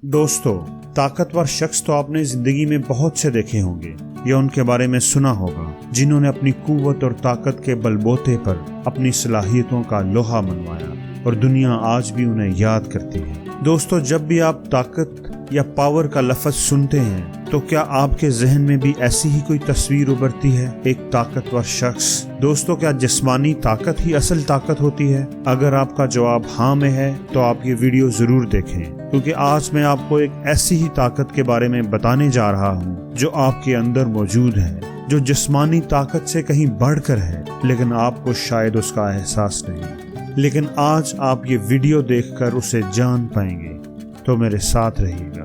दोस्तों, ताकतवर शख्स तो आपने जिंदगी में बहुत से देखे होंगे या उनके बारे में सुना होगा, जिन्होंने अपनी कुव्वत और ताकत के बलबूते पर अपनी सलाहियतों का लोहा मनवाया और दुनिया आज भी उन्हें याद करती है। दोस्तों, जब भी आप ताकत या पावर का लफ्ज सुनते हैं तो क्या आपके जहन में भी ऐसी ही कोई तस्वीर उभरती है, एक ताकतवर शख्स? दोस्तों, क्या जिस्मानी ताकत ही असल ताकत होती है? अगर आपका जवाब हाँ में है तो आप ये वीडियो जरूर देखें, क्योंकि आज मैं आपको एक ऐसी ही ताकत के बारे में बताने जा रहा हूँ जो आपके अंदर मौजूद है, जो जिस्मानी ताकत से कहीं बढ़कर है, लेकिन आपको शायद उसका एहसास नहीं। लेकिन आज आप ये वीडियो देखकर उसे जान पाएंगे, तो मेरे साथ रहिएगा।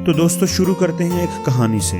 तो दोस्तों, शुरू करते हैं एक कहानी से।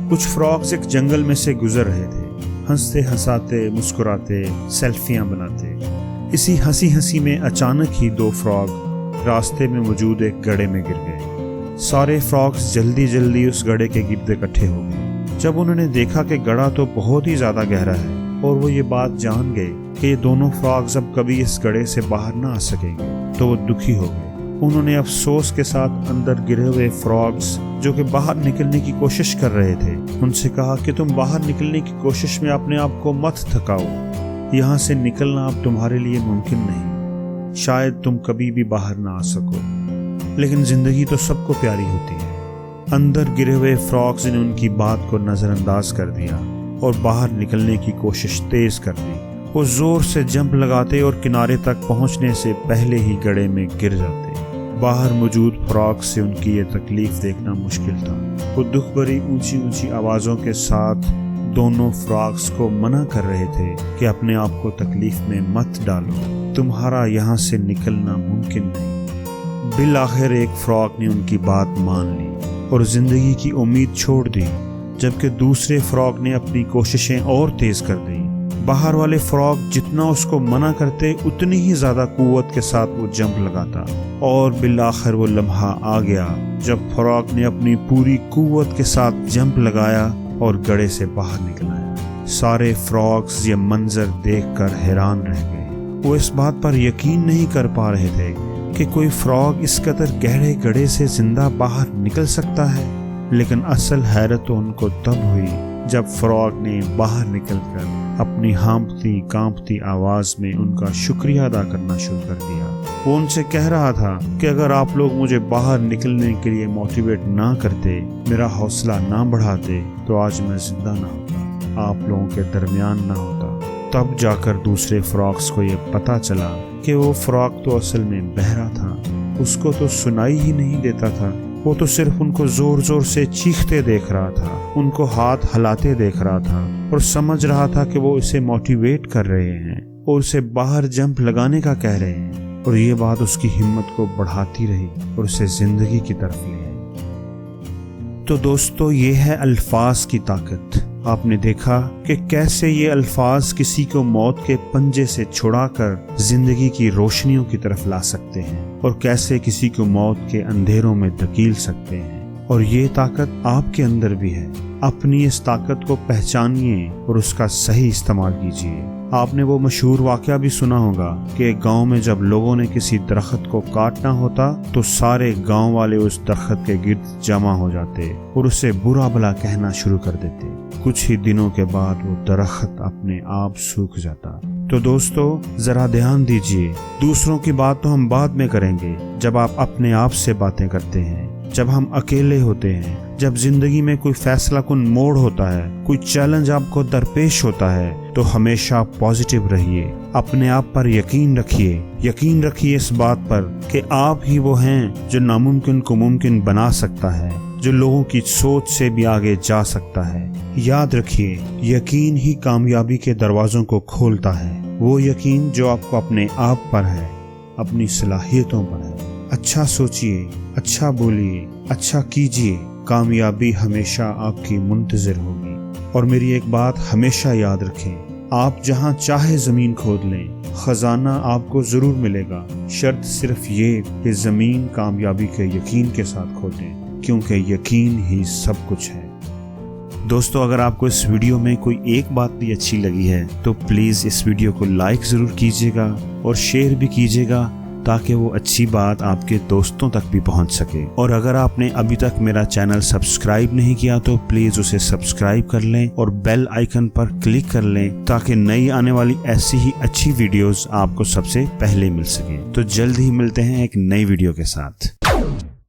कुछ फ्रॉग्स एक जंगल में से गुजर रहे थे, हंसते हंसाते मुस्कुराते सेल्फियां बनाते। इसी हंसी हंसी में अचानक ही दो फ्रॉग रास्ते में मौजूद एक गड्ढे में गिर गए। सारे फ्रॉग्स जल्दी जल्दी उस गड्ढे के गिर्द इकट्ठे हो गए। जब उन्होंने देखा कि गड्ढा तो बहुत ही ज्यादा गहरा है और वो ये बात जान गए कि ये दोनों फ्रॉग्स अब कभी इस गड्ढे से बाहर ना आ सकेंगे, तो वो दुखी हो गए। उन्होंने अफसोस के साथ अंदर गिरे हुए फ्रॉग्स जो कि बाहर निकलने की कोशिश कर रहे थे, उनसे कहा कि तुम बाहर निकलने की कोशिश में अपने आप को मत थकाओ। यहाँ से निकलना अब तुम्हारे लिए मुमकिन नहीं, शायद तुम कभी भी बाहर ना आ सको, लेकिन जिंदगी तो सबको प्यारी होती है। अंदर गिरे हुए फ्रॉग्स ने उनकी बात को नजरअंदाज कर दिया और बाहर निकलने की कोशिश तेज कर दी। वो जोर से जंप लगाते और किनारे तक पहुंचने से पहले ही गड्ढे में गिर जाते। बाहर मौजूद फ्रॉग्स से उनकी ये तकलीफ देखना मुश्किल था। वो दुख भरी ऊंची ऊंची आवाजों के साथ दोनों फ्रॉग्स को मना कर रहे थे कि अपने आप को तकलीफ में मत डालो, तुम्हारा यहाँ से निकलना मुमकिन नहीं। बिल आखिर एक फ्रॉग ने उनकी बात मान ली और जिंदगी की उम्मीद छोड़ दी, जबकि दूसरे फ्रॉग ने अपनी कोशिशें और तेज कर दी। बाहर वाले फ्रॉग जितना उसको मना करते उतनी ही ज्यादा कुव्वत के साथ वो जंप लगाता और बिलाखिर वो लम्हा आ गया जब फ्रॉग ने अपनी पूरी कुव्वत के साथ जंप लगाया और गड्ढे से बाहर निकल आया। सारे फ्रॉग्स ये मंजर देखकर हैरान रह गए। वो इस बात पर यकीन नहीं कर पा रहे थे कि कोई फ्रॉग इस कदर गहरे गड्ढे से जिंदा बाहर निकल सकता है। लेकिन असल हैरत तो उनको तब हुई जब फ्रॉग ने बाहर निकलकर अपनी हाँफती कांपती आवाज में उनका शुक्रिया अदा करना शुरू कर दिया। वो उनसे कह रहा था कि अगर आप लोग मुझे बाहर निकलने के लिए मोटिवेट ना करते, मेरा हौसला ना बढ़ाते, तो आज मैं जिंदा ना होता, आप लोगों के दरमियान ना होता। तब जाकर दूसरे फ्रॉग्स को ये पता चला कि वो फ्रॉग तो असल में बहरा था, उसको तो सुनाई ही नहीं देता था। वो तो सिर्फ उनको जोर जोर से चीखते देख रहा था, उनको हाथ हिलाते देख रहा था और समझ रहा था कि वो इसे मोटिवेट कर रहे हैं और उसे बाहर जंप लगाने का कह रहे हैं। और ये बात उसकी हिम्मत को बढ़ाती रही और उसे जिंदगी की तरफ ले आई। तो दोस्तों, ये है अल्फाज की ताकत। आपने देखा कि कैसे ये अल्फाज किसी को मौत के पंजे से छुड़ाकर जिंदगी की रोशनियों की तरफ ला सकते हैं और कैसे किसी को मौत के अंधेरों में धकेल सकते हैं। और ये ताकत आपके अंदर भी है। अपनी इस ताकत को पहचानिए और उसका सही इस्तेमाल कीजिए। आपने वो मशहूर वाकया भी सुना होगा कि एक गांव में जब लोगों ने किसी दरख्त को काटना होता तो सारे गांव वाले उस दरख्त के गिर्द जमा हो जाते और उसे बुरा भला कहना शुरू कर देते। कुछ ही दिनों के बाद वो दरख्त अपने आप सूख जाता। तो दोस्तों, जरा ध्यान दीजिए, दूसरों की बात तो हम बाद में करेंगे, जब आप अपने आप से बातें करते हैं, जब हम अकेले होते हैं, जब जिंदगी में कोई फैसला कुन मोड़ होता है, कोई चैलेंज आपको दरपेश होता है, तो हमेशा पॉजिटिव रहिए, अपने आप पर यकीन रखिए इस बात पर कि आप ही वो हैं जो नामुमकिन को मुमकिन बना सकता है, जो लोगों की सोच से भी आगे जा सकता है। याद रखिए, यकीन ही कामयाबी के दरवाजों को खोलता है, वो यकीन जो आपको अपने आप पर है, अपनी सलाहियतों पर है। अच्छा सोचिए, अच्छा बोलिए, अच्छा कीजिए, कामयाबी हमेशा आपकी मुंतजिर होगी। और मेरी एक बात हमेशा याद रखें, आप जहां चाहे जमीन खोद लें, खजाना आपको जरूर मिलेगा। शर्त सिर्फ ये कि जमीन कामयाबी के यकीन के साथ खोदें, क्योंकि यकीन ही सब कुछ है। दोस्तों, अगर आपको इस वीडियो में कोई एक बात भी अच्छी लगी है तो प्लीज़ इस वीडियो को लाइक ज़रूर कीजिएगा और शेयर भी कीजिएगा, ताकि वो अच्छी बात आपके दोस्तों तक भी पहुंच सके। और अगर आपने अभी तक मेरा चैनल सब्सक्राइब नहीं किया तो प्लीज उसे सब्सक्राइब कर लें और बेल आइकन पर क्लिक कर लें ताकि नई आने वाली ऐसी ही अच्छी वीडियोस आपको सबसे पहले मिल सके। तो जल्द ही मिलते हैं एक नई वीडियो के साथ।